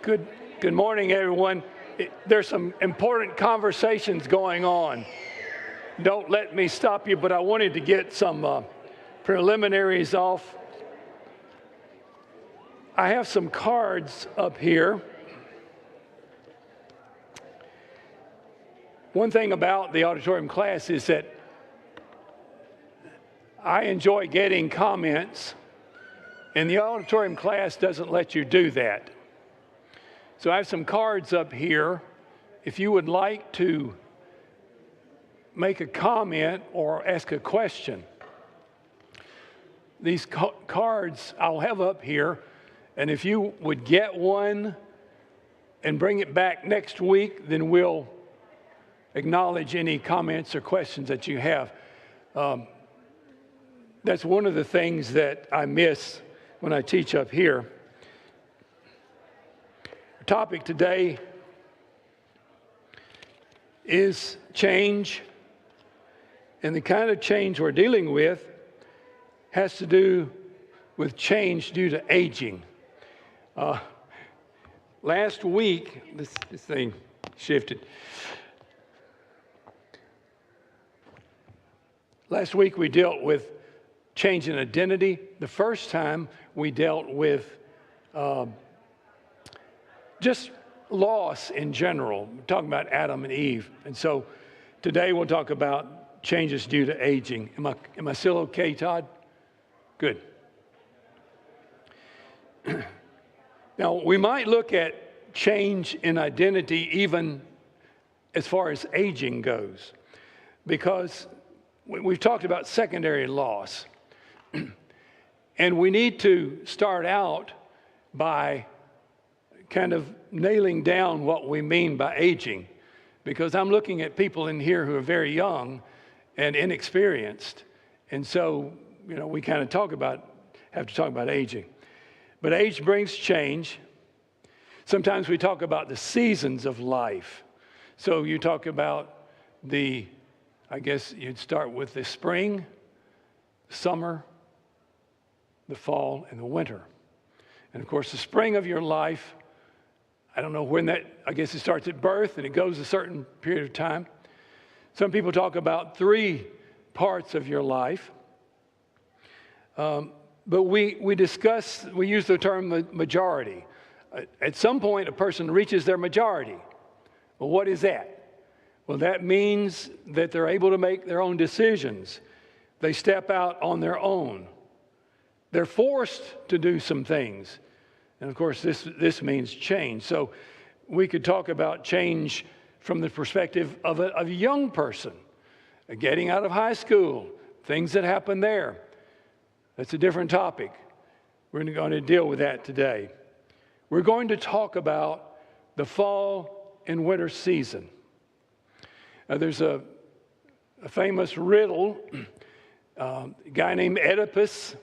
Good morning, everyone. There's some important conversations going on. Don't let me stop you, but I wanted to get some preliminaries off. I have some cards up here. One thing about the auditorium class is that I enjoy getting comments, and the auditorium class doesn't let you do that. So I have some cards up here. If you would like to make a comment or ask a question, these cards I'll have up here, and if you would get one and bring it back next week, then we'll acknowledge any comments or questions that you have. That's one of the things that I miss when I teach up here. Our topic today is change, and the kind of change we're dealing with has to do with change due to aging. Last week, this thing shifted. Last week we dealt with change in identity. The first time we dealt with just loss in general. We're talking about Adam and Eve. And so today we'll talk about changes due to aging. Am I still okay, Todd? Good. Now, we might look at change in identity even as far as aging goes, because we've talked about secondary loss. And we need to start out by kind of nailing down what we mean by aging, because I'm looking at people in here who are very young and inexperienced. And so, we kind of have to talk about aging. But age brings change. Sometimes we talk about the seasons of life. So you talk about I guess you'd start with the spring, summer, the fall, and the winter. And of course, the spring of your life, I don't know when I guess it starts at birth and it goes a certain period of time. Some people talk about 3 parts of your life. But we use the term majority. At some point, a person reaches their majority. Well, what is that? Well, that means that they're able to make their own decisions. They step out on their own. They're forced to do some things. And of course, this means change. So we could talk about change from the perspective of a young person, getting out of high school, things that happen there. That's a different topic. We're going to deal with that today. We're going to talk about the fall and winter season. There's a famous riddle. A guy named Oedipus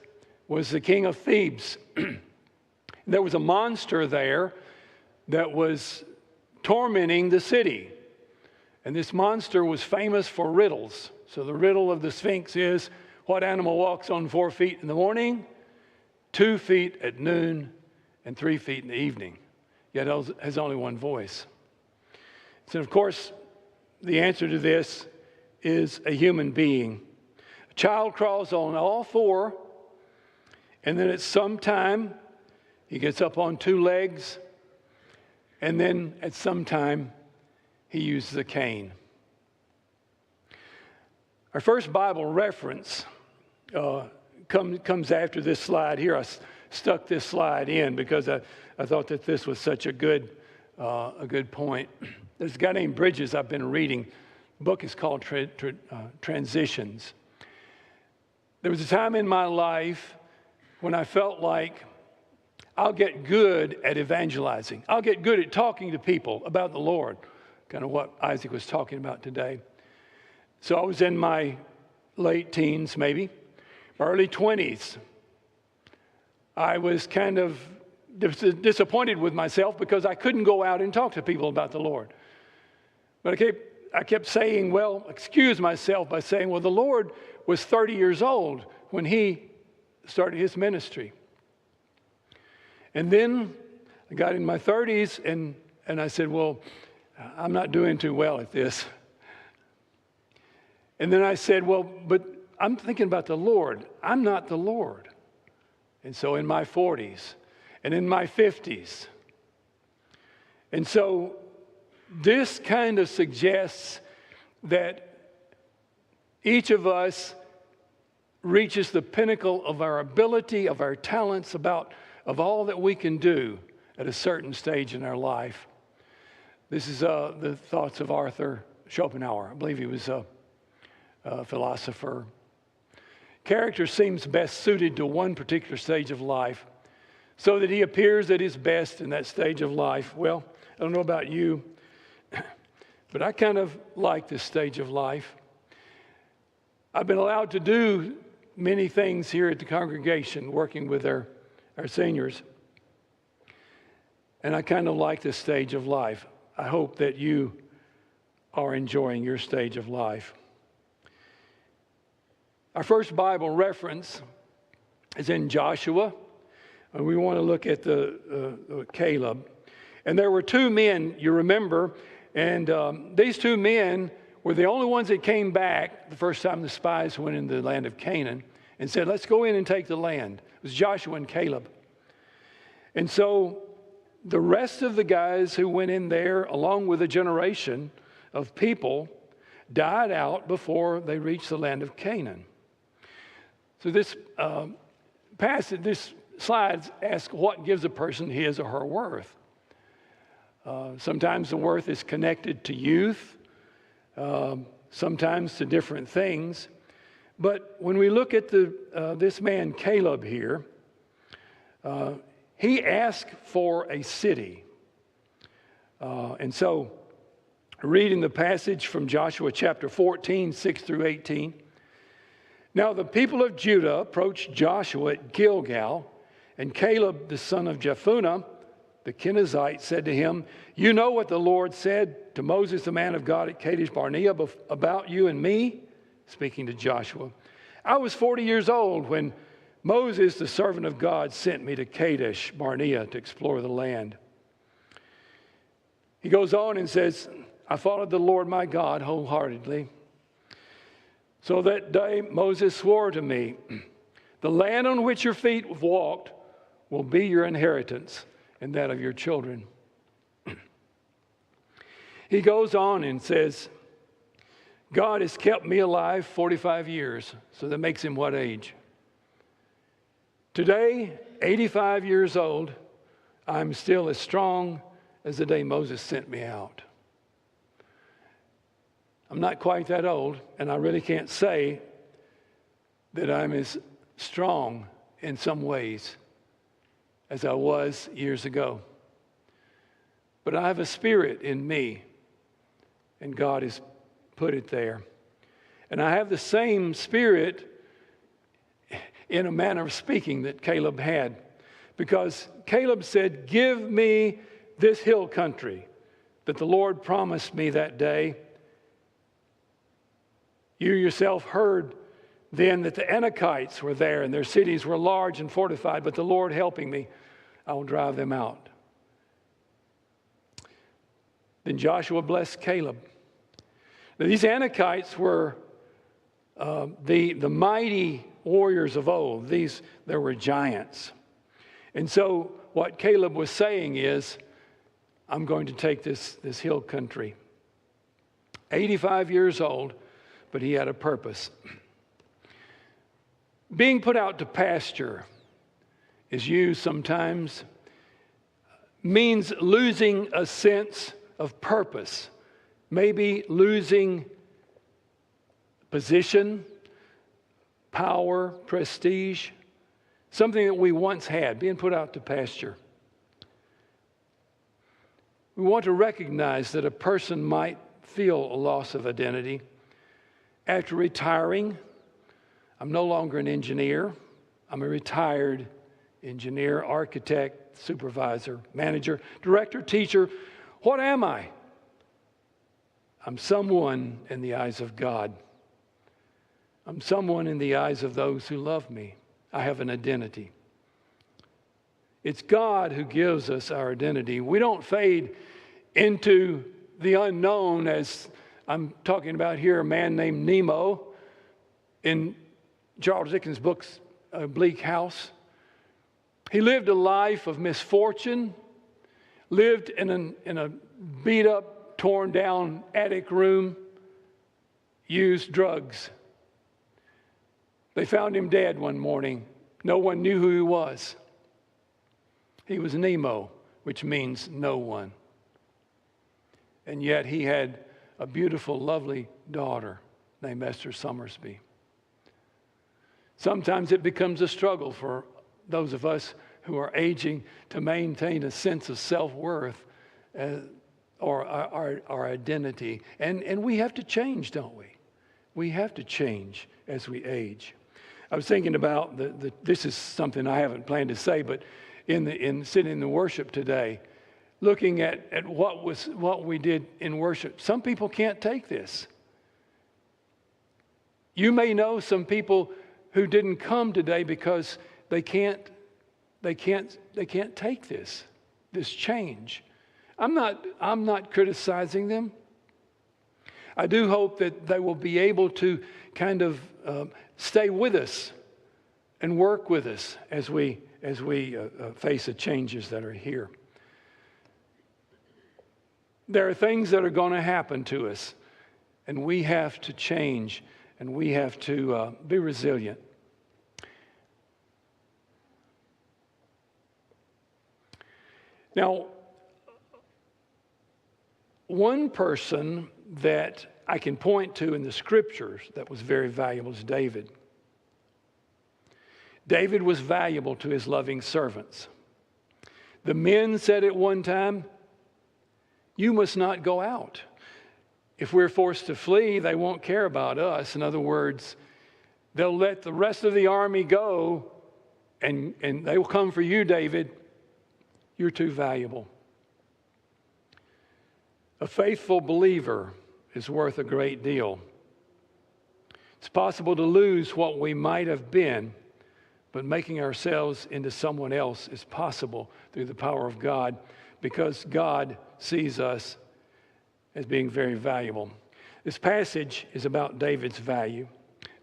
was the king of Thebes. There was a monster there that was tormenting the city. And this monster was famous for riddles. So the riddle of the Sphinx is, what animal walks on 4 feet in the morning, 2 feet at noon, and 3 feet in the evening, yet has only one voice? So, of course, the answer to this is a human being. A child crawls on all 4, and then at some time, he gets up on 2 legs, and then at some time, he uses a cane. Our first Bible reference comes after this slide here. I stuck this slide in because I thought that this was such a good point. There's a guy named Bridges I've been reading. The book is called Transitions. There was a time in my life when I felt like I'll get good at evangelizing. I'll get good at talking to people about the Lord, kind of what Isaac was talking about today. So I was in my late teens, maybe, early 20s. I was kind of disappointed with myself because I couldn't go out and talk to people about the Lord. But I kept saying, excuse myself by saying, the Lord was 30 years old when he started his ministry. And then I got in my 30s, and I said, well, I'm not doing too well at this. And then I said, well, but I'm thinking about the Lord. I'm not the Lord. And so in my 40s and in my 50s. And so this kind of suggests that each of us reaches the pinnacle of our ability, of our talents, of all that we can do at a certain stage in our life. This is the thoughts of Arthur Schopenhauer. I believe he was a philosopher. Character seems best suited to one particular stage of life, so that he appears at his best in that stage of life. Well, I don't know about you, but I kind of like this stage of life. I've been allowed to do many things here at the congregation, working with our seniors. And I kind of like this stage of life. I hope that you are enjoying your stage of life. Our first Bible reference is in Joshua. And we want to look at the Caleb. And there were two men, you remember, and these two men were the only ones that came back the first time the spies went into the land of Canaan and said, let's go in and take the land. It was Joshua and Caleb. And so the rest of the guys who went in there, along with a generation of people, died out before they reached the land of Canaan. So this passage, this slides ask what gives a person his or her worth. Sometimes the worth is connected to youth, sometimes to different things. But when we look at this man Caleb here, he asked for a city. And so reading the passage from Joshua chapter 14, 6 through 18. Now the people of Judah approached Joshua at Gilgal, and Caleb, the son of Jephunneh, the Kenizzite, said to him, you know what the Lord said to Moses, the man of God, at Kadesh Barnea about you and me? Speaking to Joshua. I was 40 years old when Moses, the servant of God, sent me to Kadesh Barnea to explore the land. He goes on and says, I followed the Lord my God wholeheartedly. So that day Moses swore to me, the land on which your feet have walked will be your inheritance and that of your children. He goes on and says, God has kept me alive 45 years. So that makes him what age? Today, 85 years old, I'm still as strong as the day Moses sent me out. I'm not quite that old, and I really can't say that I'm as strong in some ways as I was years ago. But I have a spirit in me, and God has put it there. And I have the same spirit in a manner of speaking that Caleb had, because Caleb said, give me this hill country that the Lord promised me that day. You yourself heard then that the Anakites were there and their cities were large and fortified, but the Lord helping me, I will drive them out. Then Joshua blessed Caleb. Now, these Anakites were the mighty warriors of old. There were giants. And so what Caleb was saying is, I'm going to take this hill country. 85 years old, but he had a purpose. Being put out to pasture is used sometimes, means losing a sense of purpose, maybe losing position, power, prestige, something that we once had, being put out to pasture. We want to recognize that a person might feel a loss of identity. After retiring, I'm no longer an engineer. I'm a retired engineer, architect, supervisor, manager, director, teacher. What am I? I'm someone in the eyes of God. I'm someone in the eyes of those who love me. I have an identity. It's God who gives us our identity. We don't fade into the unknown, as I'm talking about here, a man named Nemo in Charles Dickens' books, Bleak House. He lived a life of misfortune, lived in a beat-up, torn-down attic room, used drugs. They found him dead one morning. No one knew who he was. He was Nemo, which means no one. And yet he had a beautiful, lovely daughter named Esther Summersby. Sometimes it becomes a struggle for those of us who are aging to maintain a sense of self-worth or our identity. And we have to change, don't we? We have to change as we age. I was thinking about, this is something I haven't planned to say, but in sitting in the worship today, looking at what we did in worship, some people can't take this. You may know some people who didn't come today because they can't take this change. I'm not criticizing them. I do hope that they will be able to kind of stay with us and work with us as we face the changes that are here. There are things that are going to happen to us, and we have to change, and we have to be resilient. Now, one person that I can point to in the scriptures that was very valuable is David. David was valuable to his loving servants. The men said at one time, "You must not go out. If we're forced to flee, they won't care about us." In other words, they'll let the rest of the army go, and they will come for you, David. You're too valuable. A faithful believer is worth a great deal. It's possible to lose what we might have been, but making ourselves into someone else is possible through the power of God, because God sees us as being very valuable. This passage is about David's value.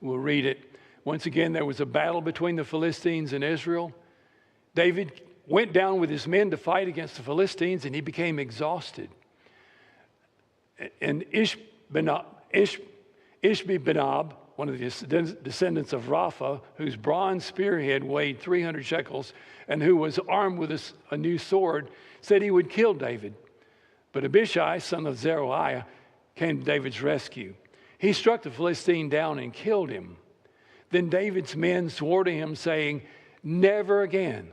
We'll read it. Once again, there was a battle between the Philistines and Israel. David went down with his men to fight against the Philistines, and he became exhausted. And Ishbi-Benob, one of the descendants of Rapha, whose bronze spearhead weighed 300 shekels and who was armed with a new sword, said he would kill David. But Abishai, son of Zeruiah, came to David's rescue. He struck the Philistine down and killed him. Then David's men swore to him, saying, "Never again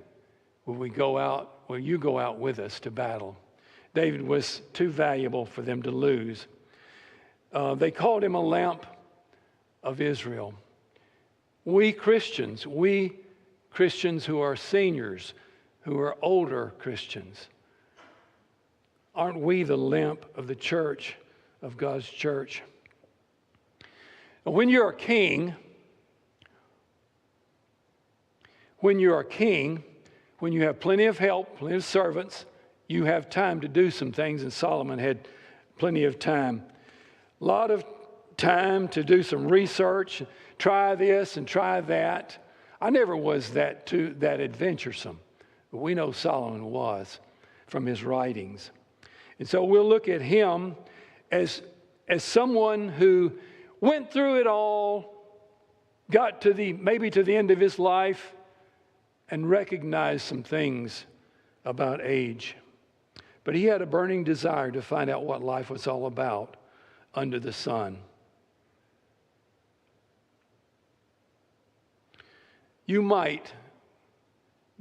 will you go out with us to battle." David was too valuable for them to lose. They called him a lamp of Israel. We Christians who are seniors, who are older Christians, aren't we the lamp of the church, of God's church? When you're a king, when you have plenty of help, plenty of servants, you have time to do some things, and Solomon had plenty of time. A lot of time to do some research, try this and try that. I never was that adventuresome, but we know Solomon was from his writings. And so we'll look at him as someone who went through it all, got to maybe to the end of his life, and recognized some things about age. But he had a burning desire to find out what life was all about under the sun. You might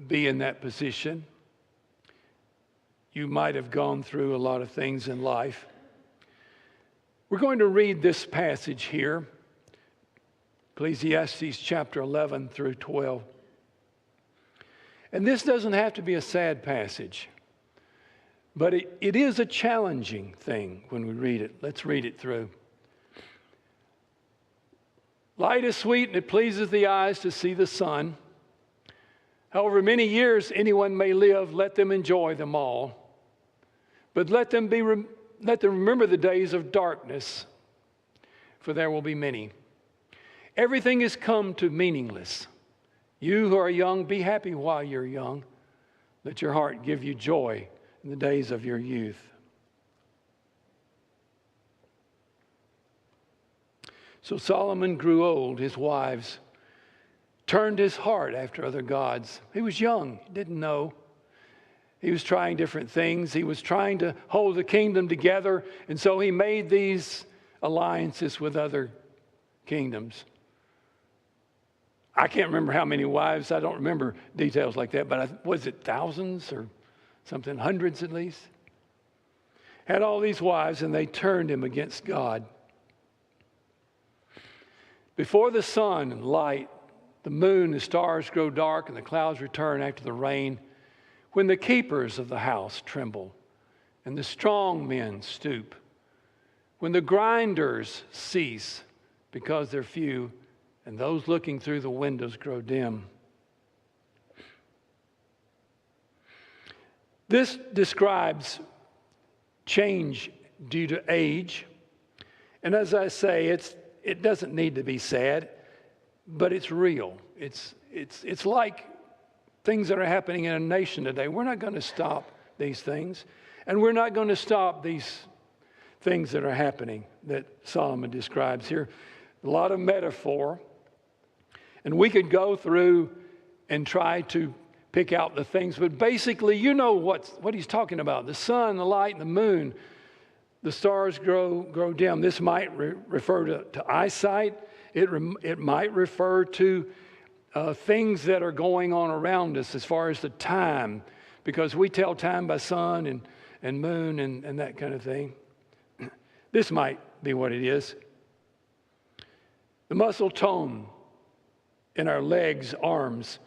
be in that position. You might have gone through a lot of things in life. We're going to read this passage here, Ecclesiastes chapter 11 through 12. And this doesn't have to be a sad passage, but it is a challenging thing when we read it. Let's read it through. Light is sweet, and it pleases the eyes to see the sun. However many years anyone may live, let them enjoy them all. But let them remember the days of darkness, for there will be many. Everything has come to meaningless. You who are young, be happy while you're young. Let your heart give you joy in the days of your youth. So Solomon grew old. His wives turned his heart after other gods. He was young, he didn't know. He was trying different things. He was trying to hold the kingdom together, and so he made these alliances with other kingdoms. I can't remember how many wives. I don't remember details like that, but was it thousands or something, hundreds at least? Had all these wives, and they turned him against God. Before the sun and light, the moon and stars grow dark, and the clouds return after the rain, when the keepers of the house tremble, and the strong men stoop, when the grinders cease because they're few, and those looking through the windows grow dim. This describes change due to age. And as I say, it doesn't need to be sad, but it's real. It's like things that are happening in a nation today. We're not going to stop these things, and we're not going to stop these things that are happening that Solomon describes here. A lot of metaphor. And we could go through and try to pick out the things, but basically, you know what he's talking about. The sun, the light, and the moon, the stars grow dim. This might refer to eyesight. It might refer to things that are going on around us as far as the time, because we tell time by sun and moon and that kind of thing. This might be what it is. The muscle tone in our legs, arms,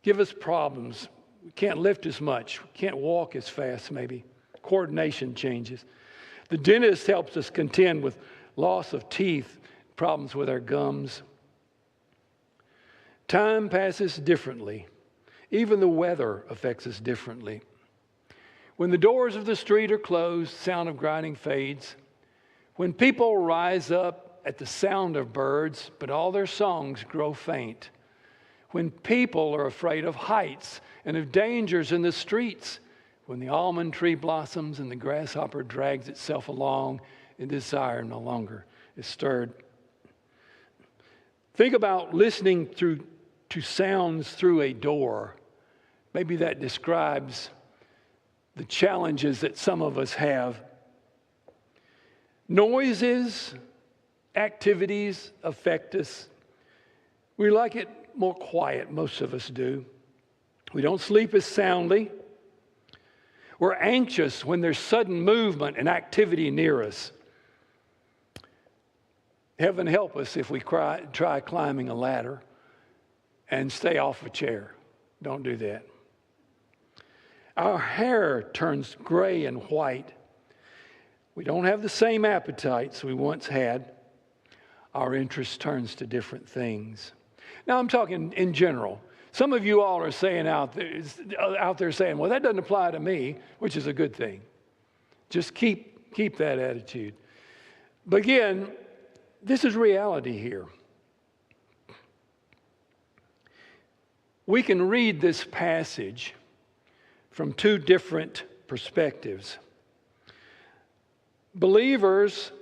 give us problems. We can't lift as much. We can't walk as fast, maybe. Coordination changes. The dentist helps us contend with loss of teeth, problems with our gums. Time passes differently. Even the weather affects us differently. When the doors of the street are closed, sound of grinding fades. When people rise up at the sound of birds, but all their songs grow faint. When people are afraid of heights and of dangers in the streets. When the almond tree blossoms and the grasshopper drags itself along and desire no longer is stirred. Think about listening to sounds through a door. Maybe that describes the challenges that some of us have. Noises, activities affect us. We like it more quiet, most of us do. We don't sleep as soundly. We're anxious when there's sudden movement and activity near us. Heaven help us if we try climbing a ladder and stay off a chair. Don't do that. Our hair turns gray and white. We don't have the same appetites we once had. Our interest turns to different things. Now, I'm talking in general. Some of you all are saying out there saying, well, that doesn't apply to me, which is a good thing. Just keep that attitude. But again, this is reality here. We can read this passage from two different perspectives. Believers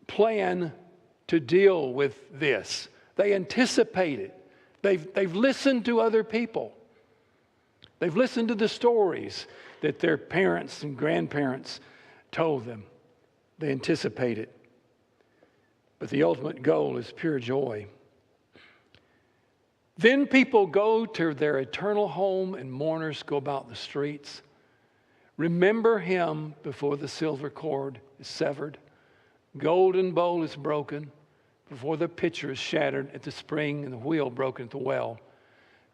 plan to deal with this. They anticipate it. They've listened to other people. They've listened to the stories that their parents and grandparents told them. They anticipate it. But the ultimate goal is pure joy. Then people go to their eternal home and mourners go about the streets. Remember him before the silver cord is severed, golden bowl is broken, before the pitcher is shattered at the spring and the wheel broken at the well.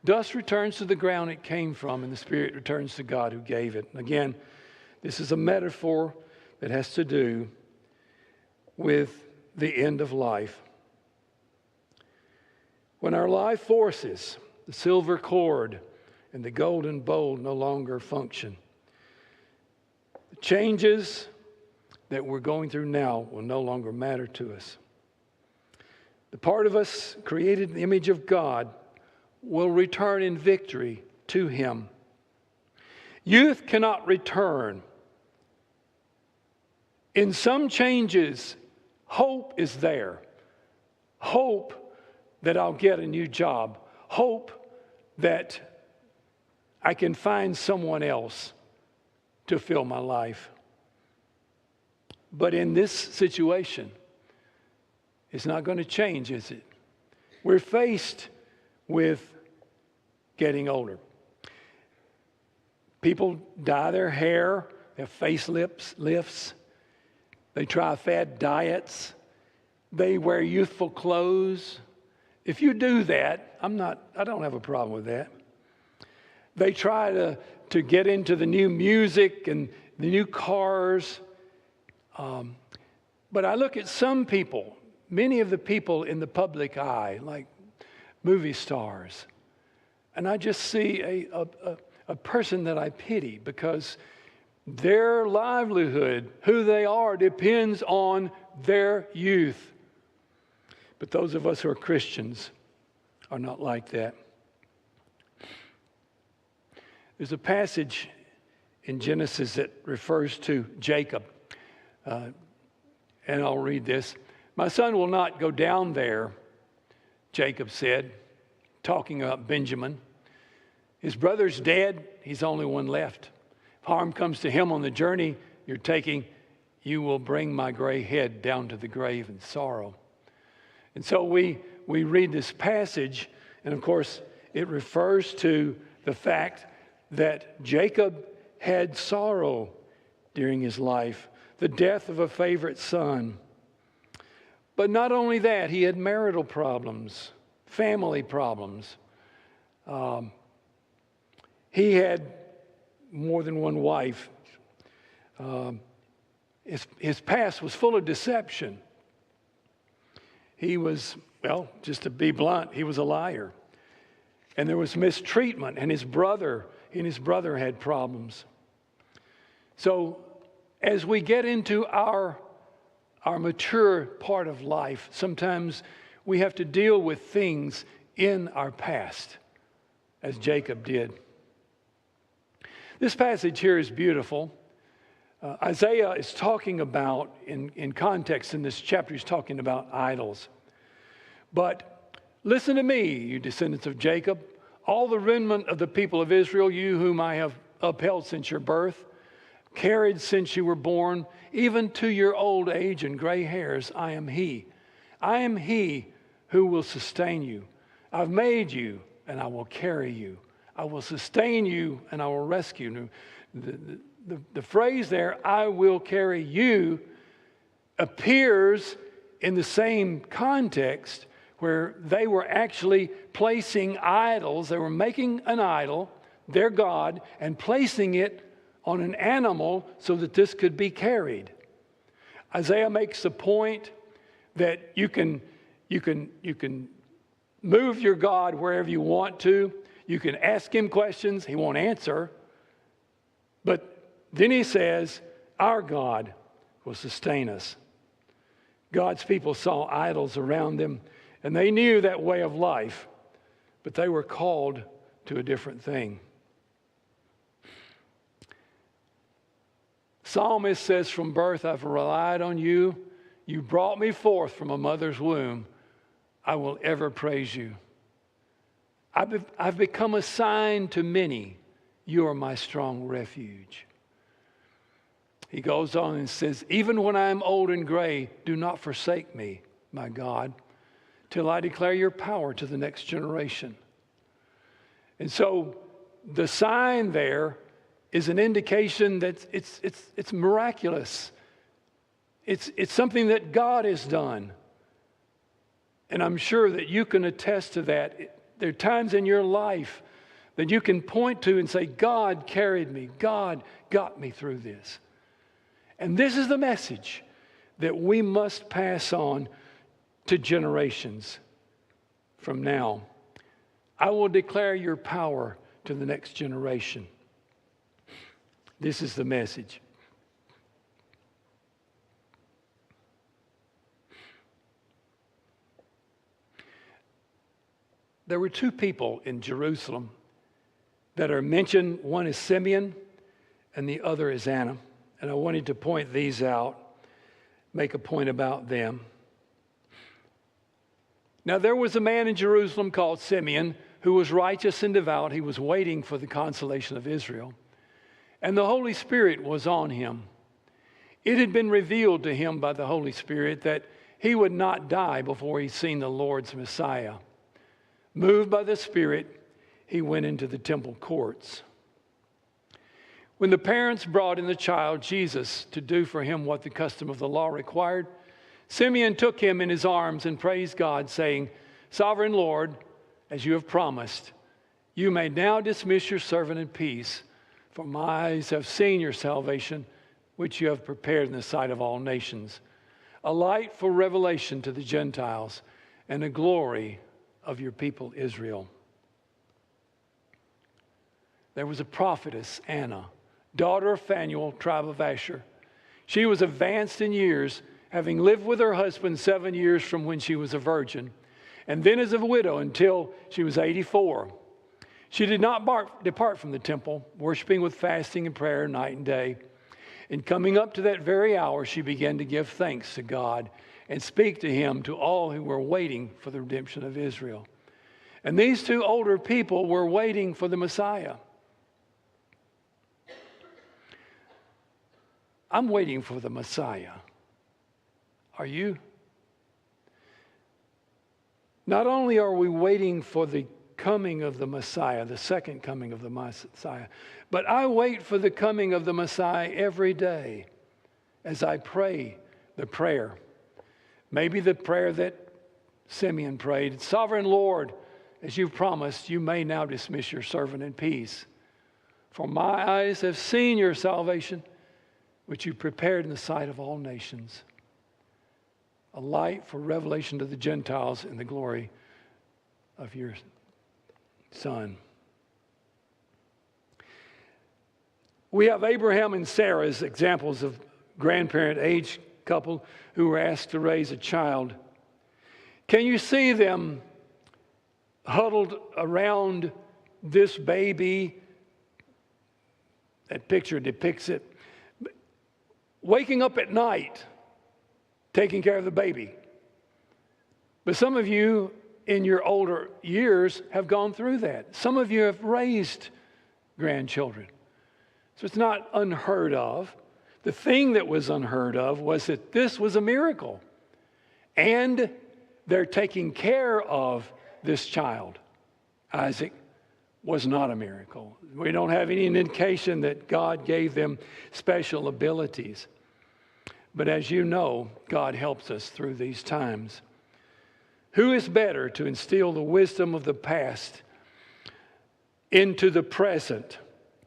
Dust returns to the ground it came from, and the spirit returns to God who gave it. Again, this is a metaphor that has to do with the end of life. When our life forces, the silver cord, and the golden bowl no longer function. The changes that we're going through now will no longer matter to us. The part of us created in the image of God will return in victory to Him. Youth cannot return. In some changes, hope is there. Hope that I'll get a new job. Hope that I can find someone else to fill my life. But in this situation, it's not going to change, is it? We're faced with getting older. People dye their hair, they have facelifts, they try fad diets, they wear youthful clothes. If you do that, I don't have a problem with that. They try to get into the new music and the new cars. But I look at some people, many of the people in the public eye, like movie stars, and I just see a person that I pity because their livelihood, who they are, depends on their youth. But those of us who are Christians are not like that. There's a passage in Genesis that refers to Jacob. And I'll read this. My son will not go down there, Jacob said, talking about Benjamin. His brother's dead. He's the only one left. If harm comes to him on the journey you're taking, you will bring my gray head down to the grave in sorrow. And so we read this passage, and of course, it refers to the fact that Jacob had sorrow during his life, the death of a favorite son. But not only that, he had marital problems, family problems. He had more than one wife. His past was full of deception. He was, well, just to be blunt, he was a liar. And there was mistreatment, and his brother had problems. So as we get into our mature part of life, sometimes we have to deal with things in our past, as Jacob did. This passage here is beautiful. Isaiah is talking about, in context in this chapter, he's talking about idols. But listen to me, you descendants of Jacob, all the remnant of the people of Israel, you whom I have upheld since your birth, carried since you were born, even to your old age and gray hairs, I am He. I am He who will sustain you. I've made you, and I will carry you. I will sustain you, and I will rescue you. The phrase there, I will carry you, appears in the same context where they were actually placing idols. They were making an idol, their God, and placing it on an animal so that this could be carried. Isaiah makes the point that you can move your God wherever you want to. You can ask Him questions. He won't answer. But then he says, our God will sustain us. God's people saw idols around them, and they knew that way of life, but they were called to a different thing. Psalmist says, from birth I've relied on you. You brought me forth from a mother's womb. I will ever praise you. I've become a sign to many. You are my strong refuge. He goes on and says, even when I am old and gray, do not forsake me, my God, till I declare your power to the next generation. And so the sign there is an indication that it's miraculous. It's something that God has done. And I'm sure that you can attest to that. There are times in your life that you can point to and say, God carried me. God got me through this. And this is the message that we must pass on to generations from now. I will declare your power to the next generation. This is the message. There were two people in Jerusalem that are mentioned. One is Simeon and the other is Anna. And I wanted to point these out, make a point about them. Now there was a man in Jerusalem called Simeon who was righteous and devout. He was waiting for the consolation of Israel. And the Holy Spirit was on him. It had been revealed to him by the Holy Spirit that he would not die before he'd seen the Lord's Messiah. Moved by the Spirit, he went into the temple courts. When the parents brought in the child, Jesus, to do for him what the custom of the law required, Simeon took him in his arms and praised God, saying, "Sovereign Lord, as you have promised, you may now dismiss your servant in peace, for my eyes have seen your salvation, which you have prepared in the sight of all nations, a light for revelation to the Gentiles and a glory of your people Israel." There was a prophetess, Anna, daughter of Phanuel, tribe of Asher. She was advanced in years, having lived with her husband 7 years from when she was a virgin, and then as a widow until she was 84. She did not depart from the temple, worshiping with fasting and prayer night and day. And coming up to that very hour, she began to give thanks to God and speak to him to all who were waiting for the redemption of Israel. And these two older people were waiting for the Messiah. I'm waiting for the Messiah. Are you? Not only are we waiting for the coming of the Messiah, the second coming of the Messiah, but I wait for the coming of the Messiah every day as I pray the prayer. Maybe the prayer that Simeon prayed, "Sovereign Lord, as you've promised, you may now dismiss your servant in peace. For my eyes have seen your salvation, which you prepared in the sight of all nations, a light for revelation to the Gentiles and the glory of your Son." We have Abraham and Sarah as examples of grandparent-age couple who were asked to raise a child. Can you see them huddled around this baby? That picture depicts it. Waking up at night, taking care of the baby. But some of you in your older years have gone through that. Some of you have raised grandchildren. So it's not unheard of. The thing that was unheard of was that this was a miracle. And they're taking care of this child. Isaac was not a miracle. We don't have any indication that God gave them special abilities. But as you know, God helps us through these times. Who is better to instill the wisdom of the past into the present,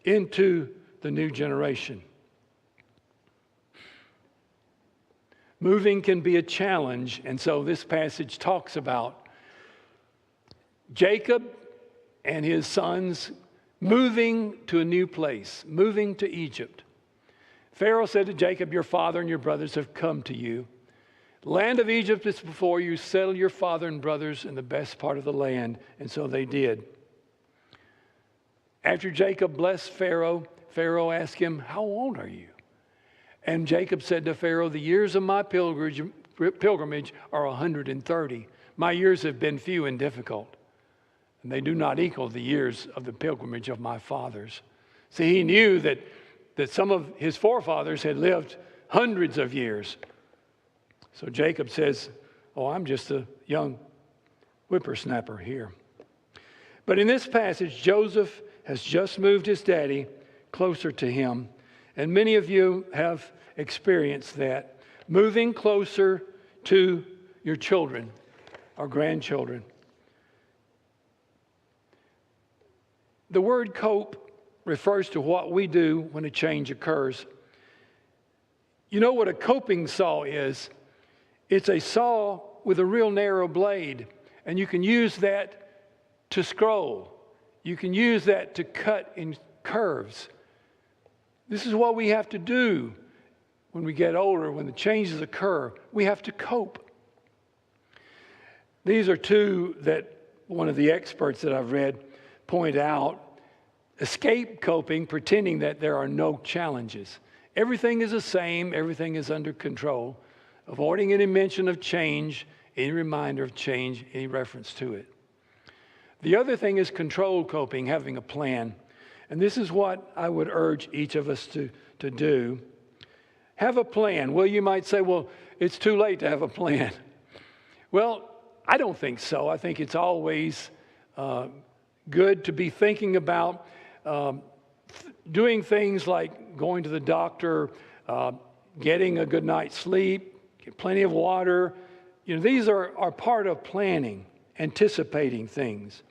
into the new generation? Moving can be a challenge, and so this passage talks about Jacob and his sons moving to a new place, moving to Egypt. Pharaoh said to Jacob, "Your father and your brothers have come to you. The land of Egypt is before you. Settle your father and brothers in the best part of the land." And so they did. After Jacob blessed Pharaoh, Pharaoh asked him, "How old are you?" And Jacob said to Pharaoh, "The years of my pilgrimage are 130. My years have been few and difficult, and they do not equal the years of the pilgrimage of my fathers." See, he knew that some of his forefathers had lived hundreds of years. So Jacob says, "Oh, I'm just a young whippersnapper here." But in this passage, Joseph has just moved his daddy closer to him. And many of you have experienced that, moving closer to your children or grandchildren. The word cope refers to what we do when a change occurs. You know what a coping saw is? It's a saw with a real narrow blade, and you can use that to scroll. You can use that to cut in curves. This is what we have to do when we get older, when the changes occur. We have to cope. These are two that one of the experts that I've read point out. Escape coping, pretending that there are no challenges. Everything is the same. Everything is under control. Avoiding any mention of change, any reminder of change, any reference to it. The other thing is controlled coping, having a plan. And this is what I would urge each of us to do. Have a plan. Well, you might say, well, it's too late to have a plan. Well, I don't think so. I think it's always good to be thinking about doing things like going to the doctor, getting a good night's sleep, get plenty of water. These are part of planning, anticipating things.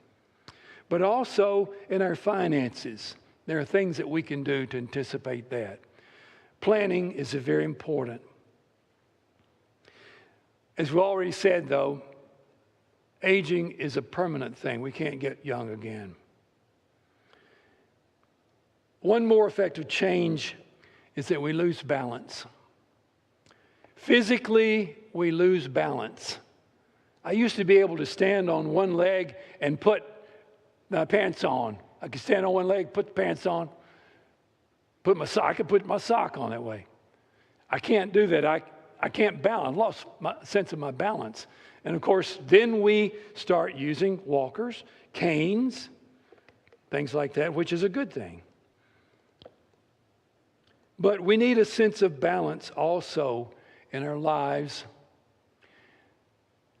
But also in our finances, there are things that we can do to anticipate that. Planning is very important. As we already said, though, aging is a permanent thing. We can't get young again. One more effect of change is that we lose balance. Physically, we lose balance. I used to be able to stand on one leg and put my pants on. I could stand on one leg, put the pants on, I could put my sock on that way. I can't do that. I can't balance. I lost my sense of my balance. And of course, then we start using walkers, canes, things like that, which is a good thing. But we need a sense of balance also in our lives.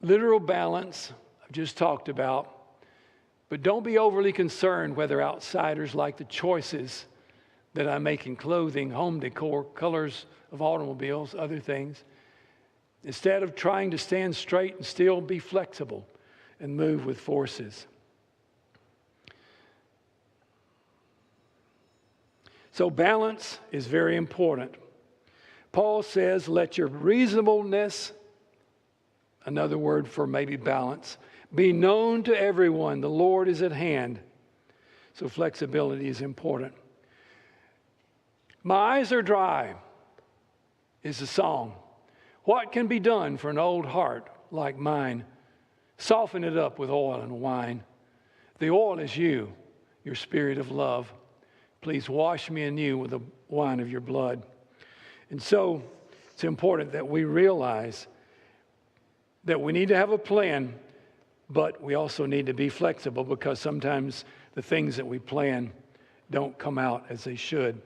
Literal balance, I've just talked about. But don't be overly concerned whether outsiders like the choices that I make in clothing, home decor, colors of automobiles, other things. Instead of trying to stand straight and still, be flexible and move with forces. So balance is very important. Paul says, let your reasonableness, another word for maybe balance, be known to everyone. The Lord is at hand. So flexibility is important. My eyes are dry is a song. What can be done for an old heart like mine? Soften it up with oil and wine. The oil is you, your spirit of love. Please wash me anew with the wine of your blood. And so it's important that we realize that we need to have a plan, but we also need to be flexible because sometimes the things that we plan don't come out as they should.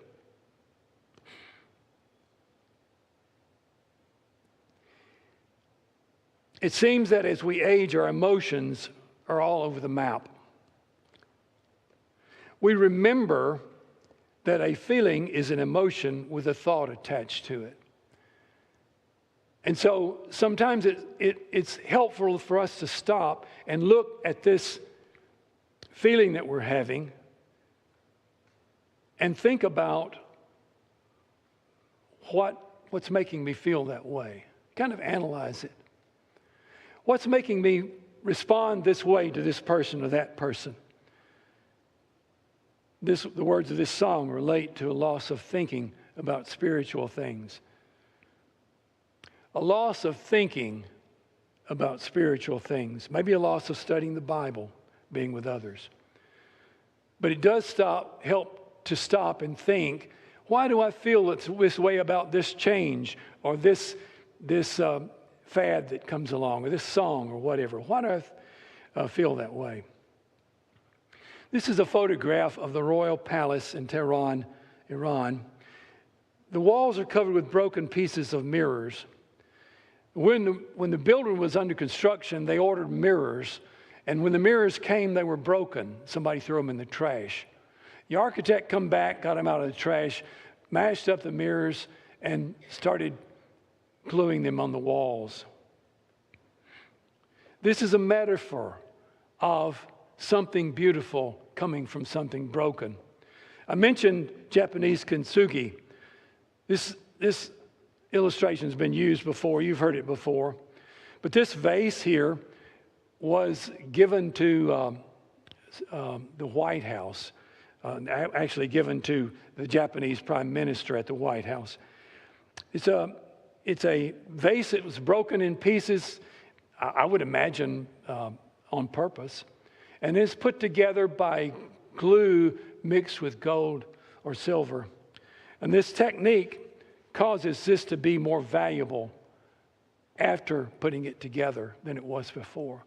It seems that as we age, our emotions are all over the map. We remember that a feeling is an emotion with a thought attached to it. And so sometimes it's helpful for us to stop and look at this feeling that we're having and think about what's making me feel that way. Kind of analyze it. What's making me respond this way to this person or that person? The words of this song relate to a loss of thinking about spiritual things. A loss of thinking about spiritual things. Maybe a loss of studying the Bible, being with others. But it does help to stop and think, why do I feel this way about this change or this fad that comes along or this song or whatever? Why do I feel that way? This is a photograph of the Royal Palace in Tehran, Iran. The walls are covered with broken pieces of mirrors. When the building was under construction, they ordered mirrors. And when the mirrors came, they were broken. Somebody threw them in the trash. The architect come back, got them out of the trash, mashed up the mirrors, and started gluing them on the walls. This is a metaphor of something beautiful coming from something broken. I mentioned Japanese kintsugi. This illustration has been used before. You've heard it before. But this vase here was given to the White House, actually given to the Japanese Prime Minister at the White House. It's a vase that was broken in pieces, I would imagine on purpose, and it's put together by glue mixed with gold or silver. And this technique causes this to be more valuable after putting it together than it was before.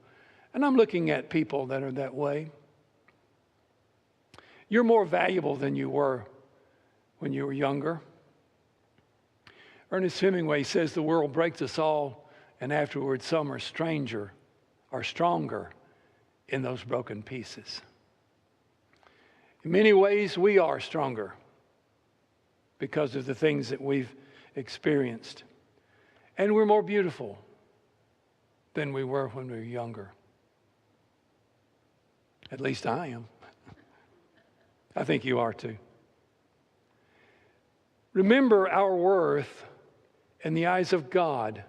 And I'm looking at people that are that way. You're more valuable than you were when you were younger. Ernest Hemingway says the world breaks us all, and afterwards some are stronger in those broken pieces. In many ways, we are stronger because of the things that we've experienced. And we're more beautiful than we were when we were younger. At least I am. I think you are too. Remember our worth in the eyes of God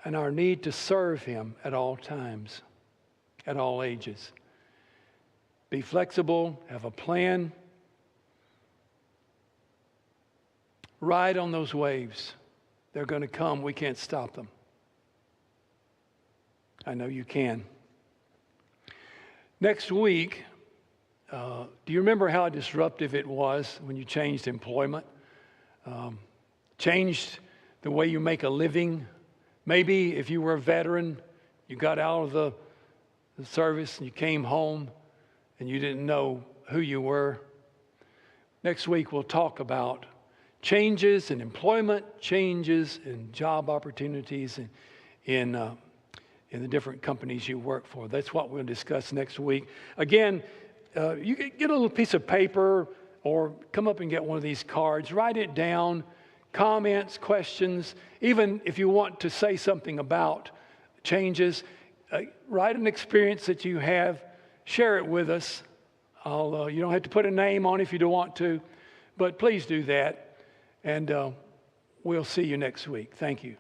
and our need to serve Him at all times, at all ages. Be flexible, have a plan. Ride on those waves. They're going to come. We can't stop them. I know you can. Next week, do you remember how disruptive it was when you changed employment? Changed the way you make a living. Maybe if you were a veteran, you got out of the service and you came home and you didn't know who you were. Next week, we'll talk about changes in employment, changes in job opportunities in the different companies you work for. That's what we'll discuss next week. Again, you can get a little piece of paper or come up and get one of these cards. Write it down, comments, questions. Even if you want to say something about changes, write an experience that you have. Share it with us. You don't have to put a name on it if you don't want to, but please do that. And we'll see you next week. Thank you.